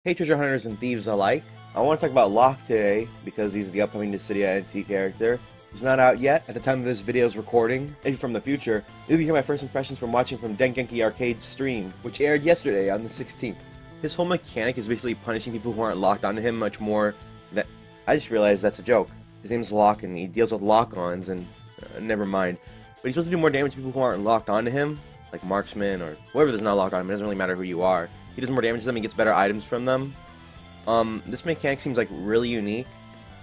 Hey treasure hunters and thieves alike. I want to talk about Locke today because he's the upcoming Dissidia NT character. He's not out yet at the time of this video's recording. If you're from the future, you'll hear my first impressions from watching from Dengenki Arcade's stream, which aired yesterday on the 16th. His whole mechanic is basically punishing people who aren't locked onto him much more than... I just realized that's a joke. His name's Locke and he deals with lock-ons and... never mind. But he's supposed to do more damage to people who aren't locked onto him, like marksmen or whoever that's not locked on him. It doesn't really matter who you are. He does more damage to them, he gets better items from them. This mechanic seems like really unique,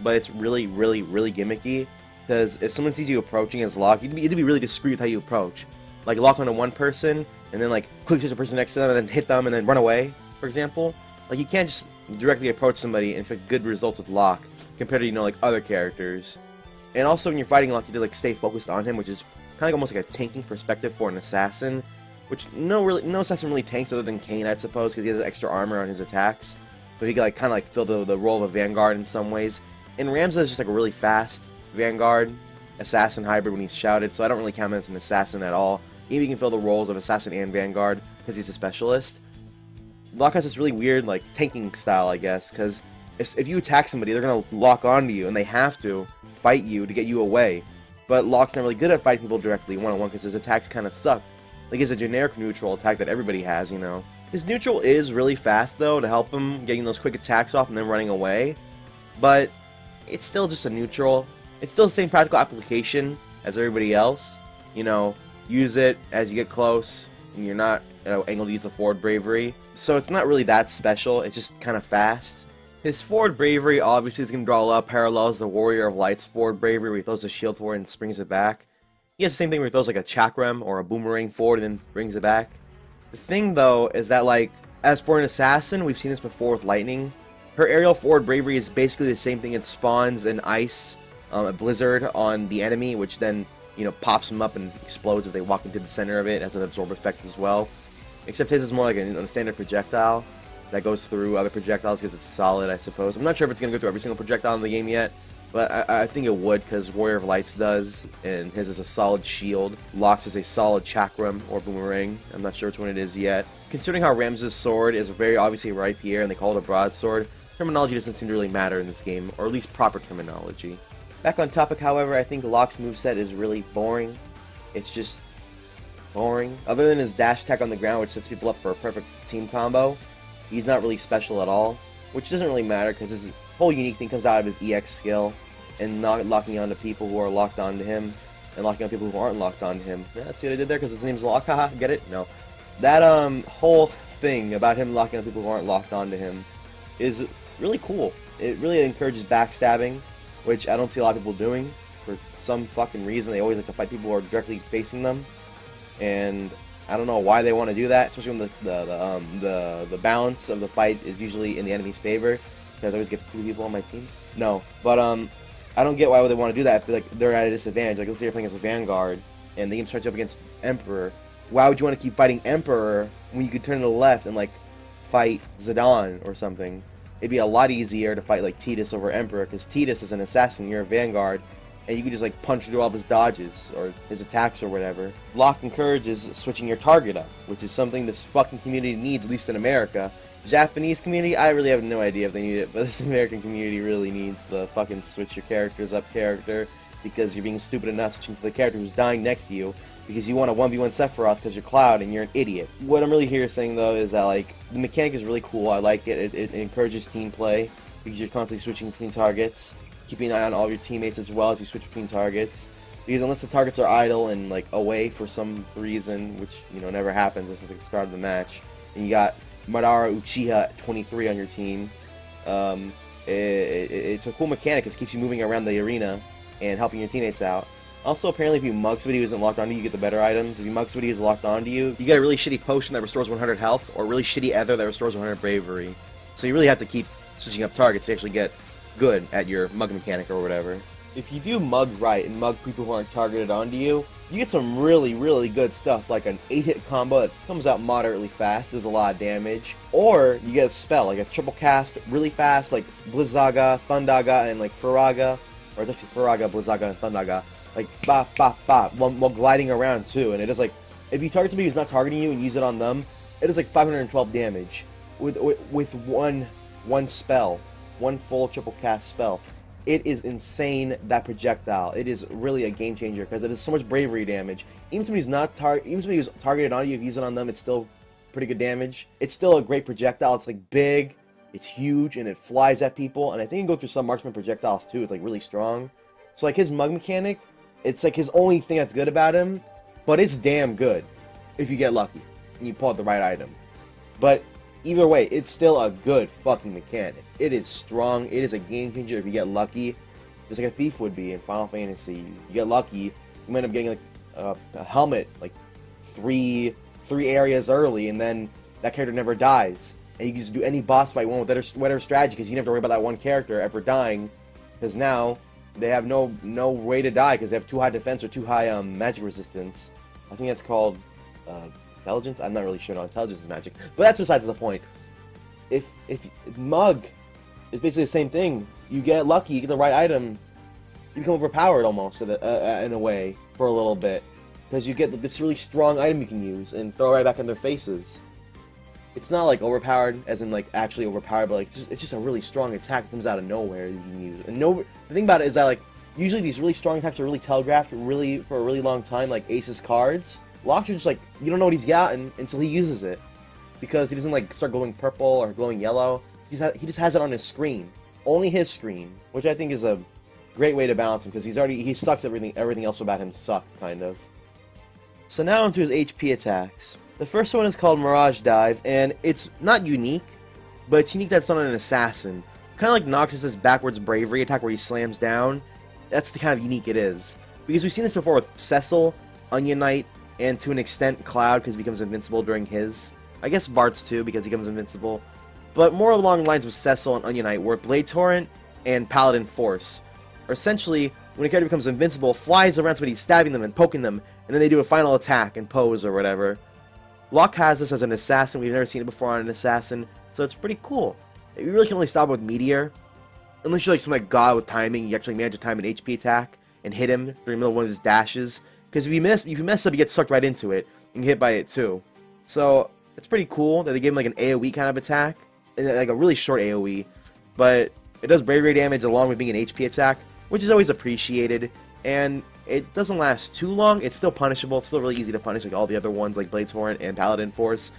but it's really gimmicky, because if someone sees you approaching as Locke, you have to be really discreet with how you approach. Like, lock onto one person, and then, like, quick touch the person next to them, and then hit them, and then run away, for example. Like, you can't just directly approach somebody and expect good results with Locke, compared to, like, other characters. And also, when you're fighting Locke, you have to, like, stay focused on him, which is kind of like almost like a tanking perspective for an assassin. Which no assassin really tanks other than Kane, I suppose, because he has extra armor on his attacks. So he can like kind of like fill the role of a vanguard in some ways. And Ramza is just like a really fast vanguard assassin hybrid when he's shouted, so I don't really count him as an assassin at all. Maybe he can fill the roles of assassin and vanguard because he's a specialist. Locke has this really weird like tanking style, I guess, because if you attack somebody, they're gonna lock onto you, and they have to fight you to get you away. But Locke's not really good at fighting people directly one-on-one because his attacks kind of suck. Like, it's a generic neutral attack that everybody has, you know. His neutral is really fast, though, to help him getting those quick attacks off and then running away. But it's still just a neutral. It's still the same practical application as everybody else. You know, use it as you get close, and you're not, angled to use the forward bravery. So it's not really that special. It's just kind of fast. His forward bravery obviously is going to draw a lot of parallels to the Warrior of Light's forward bravery, where he throws a shield forward and springs it back. He has the same thing where he throws like a chakram or a boomerang forward and then brings it back. The thing though is that, like, as for an assassin, we've seen this before with Lightning. Her aerial forward bravery is basically the same thing. It spawns an ice, a blizzard on the enemy, which then, pops them up and explodes if they walk into the center of it. It has an absorb effect as well. Except his is more like a standard projectile that goes through other projectiles because it's solid, I suppose. I'm not sure if it's going to go through every single projectile in the game yet. But I think it would, because Warrior of Lights does, and his is a solid shield. Locke's is a solid chakram or boomerang. I'm not sure which one it is yet. Considering how Ramza's sword is very obviously a rapier, and they call it a broadsword, terminology doesn't seem to really matter in this game, or at least proper terminology. Back on topic, however, I think Locke's moveset is really boring. It's just boring. Other than his dash attack on the ground, which sets people up for a perfect team combo, he's not really special at all, which doesn't really matter, because his whole unique thing comes out of his EX skill, and not locking onto people who are locked onto him, and locking on people who aren't locked onto him. Yeah, see what I did there? Because his name's Locke, haha, get it? No. That whole thing about him locking on people who aren't locked onto him is really cool. It really encourages backstabbing, which I don't see a lot of people doing. For some fucking reason, they always like to fight people who are directly facing them, and I don't know why they want to do that, especially when the balance of the fight is usually in the enemy's favor. Because I always get 2 people on my team. No, but I don't get why they want to do that if they're at a disadvantage. Like, let's say you're playing as a Vanguard and the game starts up against Emperor. Why would you want to keep fighting Emperor when you could turn to the left and like fight Zidane or something? It'd be a lot easier to fight like Titus over Emperor, because Titus is an assassin, you're a Vanguard, and you can just like punch through all of his dodges or his attacks or whatever. Locke encourages switching your target up, which is something this fucking community needs, at least in America. Japanese community, I really have no idea if they need it, but this American community really needs the fucking switch your characters up character, because you're being stupid enough switching to the character who's dying next to you because you want a 1v1 Sephiroth because you're Cloud and you're an idiot. What I'm really here saying though is that, like, the mechanic is really cool. I like it. It encourages team play because you're constantly switching between targets, keeping an eye on all your teammates as well as you switch between targets. Because unless the targets are idle and like away for some reason, which never happens since like the start of the match, and you got Madara Uchiha at 23 on your team. It's a cool mechanic because it keeps you moving around the arena and helping your teammates out. Also, apparently if you mug somebody who isn't locked onto you, you get the better items. If you mug somebody who's locked onto you, you get a really shitty potion that restores 100 health, or a really shitty ether that restores 100 bravery. So you really have to keep switching up targets to actually get good at your mug mechanic or whatever. If you do mug right and mug people who aren't targeted onto you, you get some really good stuff, like an 8-hit combo that comes out moderately fast, does a lot of damage. Or you get a spell, like a triple cast, really fast, like Blizzaga, Thundaga, and like Furaga. Or it's actually Furaga, Blizzaga, and Thundaga. Like, bop, bop, bop, while gliding around too. And it is like, if you target somebody who's not targeting you and use it on them, it is like 512 damage. with one spell, one full triple cast spell. It is insane, that projectile. It is really a game changer because it is so much bravery damage. Even somebody who's targeted on you, if you use it on them, it's still pretty good damage. It's still a great projectile. It's like big, it's huge, and it flies at people. And I think it can go through some marksman projectiles too. It's like really strong. So like his mug mechanic, it's like his only thing that's good about him, but it's damn good if you get lucky and you pull out the right item. But either way, it's still a good fucking mechanic. It is strong. It is a game changer if you get lucky. Just like a thief would be in Final Fantasy. You get lucky, you might end up getting like a helmet like three areas early, and then that character never dies. And you can just do any boss fight one with whatever strategy, because you never have to worry about that one character ever dying. Because now they have no way to die because they have too high defense or too high magic resistance. I think that's called intelligence. I'm not really sure. No, intelligence is magic, but that's besides the point. If mug is basically the same thing. You get lucky, you get the right item, you become overpowered almost in a way for a little bit, because you get this really strong item you can use and throw right back in their faces. It's not like overpowered, as in like actually overpowered, but like it's just a really strong attack that comes out of nowhere that you can use. And the thing about it is that like usually these really strong attacks are really telegraphed for a really long time, like Ace's cards. Locke's just like, you don't know what he's got until he uses it, because he doesn't like start glowing purple or glowing yellow. He just has it on his screen, only his screen, which I think is a great way to balance him, because he sucks everything else about him sucks kind of. So now onto his HP attacks. The first one is called Mirage Dive, and it's not unique, but it's unique that it's not an assassin. Kind of like Noctis's backwards bravery attack where he slams down. That's the kind of unique it is, because we've seen this before with Cecil, Onion Knight, and to an extent Cloud, because he becomes invincible during his. I guess Bart's too, because he becomes invincible. But more along the lines of Cecil and Onion Knight, where Blade Torrent and Paladin Force are essentially, when a character becomes invincible, flies around somebody, stabbing them and poking them, and then they do a final attack and pose or whatever. Locke has this as an assassin. We've never seen it before on an assassin, so it's pretty cool. You really can only stop it with Meteor, unless you're like some like god with timing. You actually manage to time an HP attack and hit him during the middle of one of his dashes. Because if you mess up, you get sucked right into it and get hit by it too. So it's pretty cool that they gave him like an AoE kind of attack, and like a really short AoE, but it does bravery damage along with being an HP attack, which is always appreciated. And it doesn't last too long. It's still punishable. It's still really easy to punish, like all the other ones, like Blade Torrent and Paladin Force,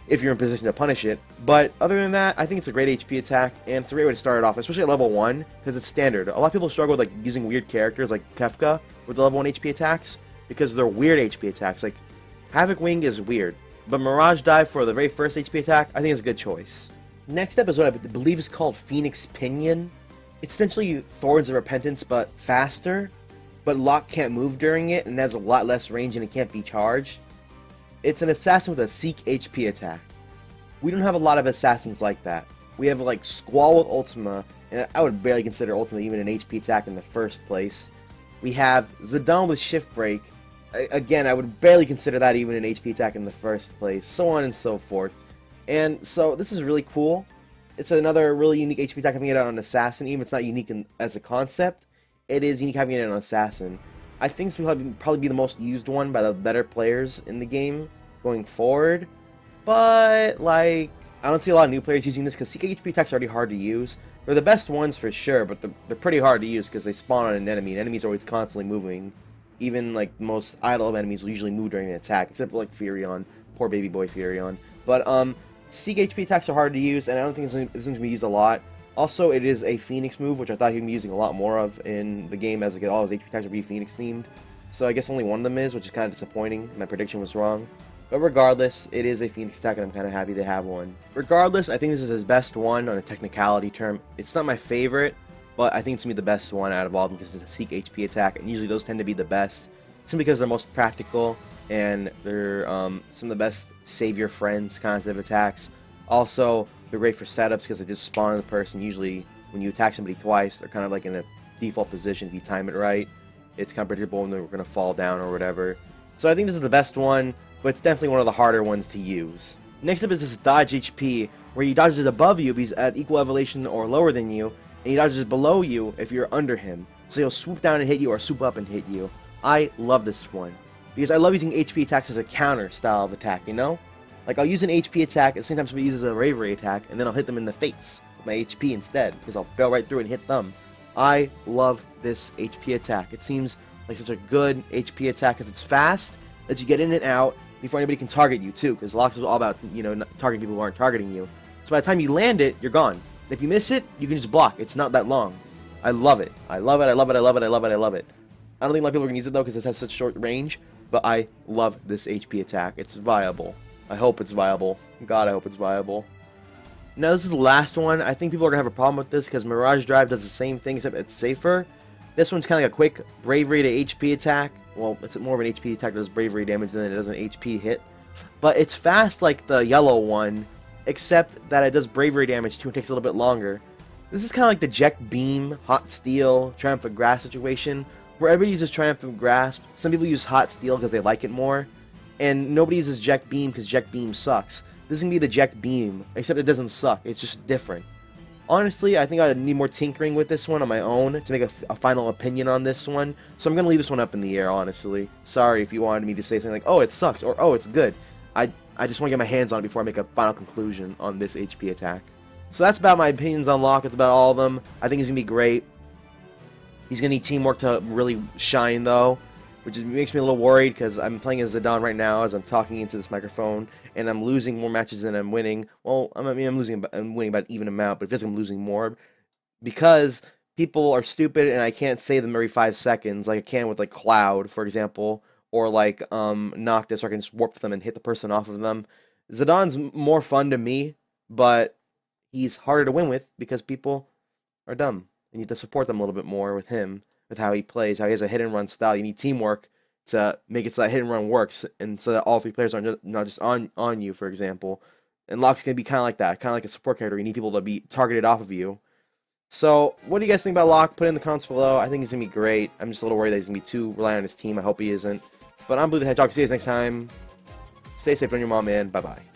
if you're in position to punish it. But other than that, I think it's a great HP attack, and it's a great way to start it off, especially at level 1, because it's standard. A lot of people struggle with like using weird characters like Kefka with the level 1 HP attacks, because they're weird HP attacks. Like Havoc Wing is weird, but Mirage Dive for the very first HP attack, I think is a good choice. Next up is what I believe is called Phoenix Pinion. It's essentially Thorns of Repentance, but faster. But Locke can't move during it, and has a lot less range, and it can't be charged. It's an assassin with a Seek HP attack. We don't have a lot of assassins like that. We have like Squall with Ultima, and I would barely consider Ultima even an HP attack in the first place. We have Zidane with Shift Break. Again, I would barely consider that even an HP attack in the first place. So on and so forth. And so this is really cool. It's another really unique HP attack having it on an assassin, even if it's not unique as a concept. It is unique having it on an assassin. I think this will probably be the most used one by the better players in the game going forward. But, like, I don't see a lot of new players using this because Seek HP attacks are already hard to use. They're the best ones for sure, but they're pretty hard to use because they spawn on an enemy, and enemies are always constantly moving. Even, like, the most idle of enemies will usually move during an attack, except for, like, Furion. Poor baby boy Furion. But, Seek HP attacks are hard to use, and I don't think this one's going to be used a lot. Also, it is a Phoenix move, which I thought he'd be using a lot more of in the game, as like, all his HP attacks would be Phoenix themed. So I guess only one of them is, which is kind of disappointing. My prediction was wrong. But regardless, it is a Phoenix attack, and I'm kind of happy to have one. Regardless, I think this is his best one on a technicality term. It's not my favorite, but I think it's going to be the best one out of all of them because it's a Seek HP attack, and usually those tend to be the best, simply because they're most practical, and they're some of the best save your friends kinds of attacks. Also, they're great for setups because they just spawn on the person. Usually, when you attack somebody twice, they're kind of like in a default position if you time it right. It's kind of predictable when they're going to fall down or whatever. So I think this is the best one, but it's definitely one of the harder ones to use. Next up is this Dodge HP, where he dodges above you if he's at equal elevation or lower than you, and he dodges below you if you're under him. So he'll swoop down and hit you or swoop up and hit you. I love this one, because I love using HP attacks as a counter style of attack, you know? Like, I'll use an HP attack at the same time somebody uses a bravery attack, and then I'll hit them in the face with my HP instead, because I'll bail right through and hit them. I love this HP attack. It seems like such a good HP attack, because it's fast, that you get in and out before anybody can target you, too, because Locke is all about, you know, targeting people who aren't targeting you. So by the time you land it, you're gone. If you miss it, you can just block. It's not that long. I love it. I love it, I love it, I love it, I love it, I love it. I don't think a lot of people are going to use it, though, because it has such short range, but I love this HP attack. It's viable. I hope it's viable. God, I hope it's viable. Now, this is the last one. I think people are going to have a problem with this, because Mirage Drive does the same thing, except it's safer. This one's kind of like a quick bravery to HP attack. Well, it's more of an HP attack that does bravery damage than it does an HP hit. But it's fast like the yellow one, except that it does bravery damage too and takes a little bit longer. This is kind of like the Jet Beam, Hot Steel, Triumphant Grasp situation, where everybody uses Triumphant Grasp. Some people use Hot Steel because they like it more, and nobody uses Jet Beam because Jet Beam sucks. This is going to be the Jet Beam, except it doesn't suck, it's just different. Honestly, I think I need more tinkering with this one on my own to make a final opinion on this one, so I'm going to leave this one up in the air, honestly. Sorry if you wanted me to say something like, oh, it sucks, or oh, it's good. I just want to get my hands on it before I make a final conclusion on this HP attack. So that's about my opinions on Locke. It's about all of them. I think he's going to be great. He's going to need teamwork to really shine, though, which makes me a little worried because I'm playing as Zidane right now as I'm talking into this microphone, and I'm losing more matches than I'm winning. Well, I mean, I'm winning about an even amount, but it feels like I'm losing more because people are stupid and I can't say them every 5 seconds like I can with, like, Cloud, for example, or, like, Noctis, or I can just warp them and hit the person off of them. Zidane's more fun to me, but he's harder to win with because people are dumb. You need to support them a little bit more with him, with how he plays, how he has a hit and run style. You need teamwork to make it so that hit and run works, and so that all three players are not just on you, for example. And Locke's going to be kind of like that, kind of like a support character. You need people to be targeted off of you. So, what do you guys think about Locke? Put it in the comments below. I think he's going to be great. I'm just a little worried that he's going to be too reliant on his team. I hope he isn't. But I'm Blue the Hedgehog. See you guys next time. Stay safe on your mom, man. Bye-bye.